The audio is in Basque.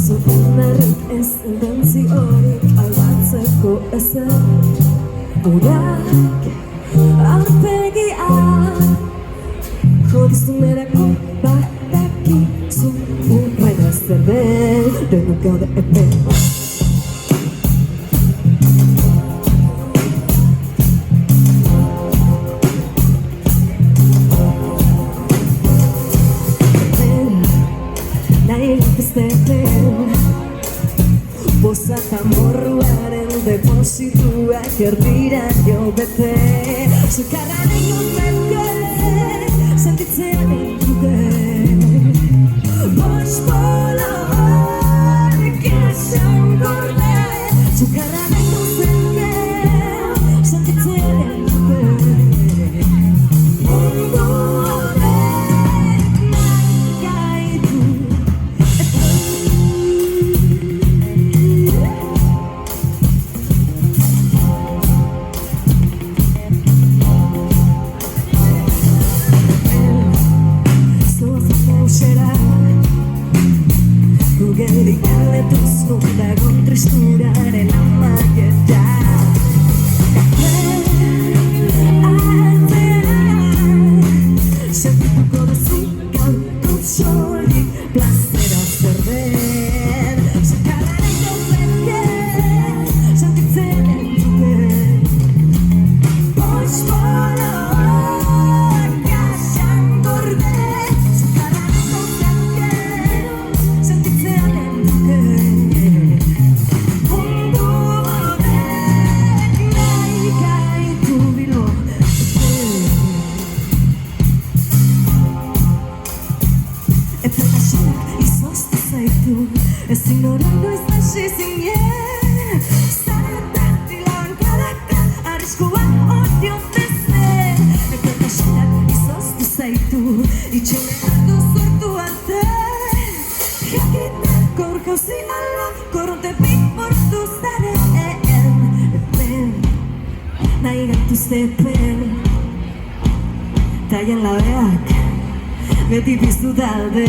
Zuenarrik ez dantzi horik aldatzeko ezer Gurak aurpegiak Jodiztunerako badakizu Urrena zer den, denok gaude epe Bozata morruaren deposituak erdira jo bete Zukarra niko zeuke, sentitzea nintuke Bospolo horrek esan gorde Zukarra niko zeuke, sentitzea nintuke Mundu horrek nahi gaitu Geldik aletuz nundagon tristuraren amaketa Atzean sentituko duzik gaurko solik plazera zer den Zukarraren gauzeke sentitzen entuke Bospoloak jasan gorde Zukarraren gauzeke sentitzen Ezin orando ez hasi zinen Zaratak dilaban kadaka Arriskua hori ontezen Ekotasunak izoztu zaitu Itxeneratu zortu arte Jakitak gaur jauzi ala Korronte bihurtu zaren Epen nahi gaituzte epen Taien labeak beti piztu talde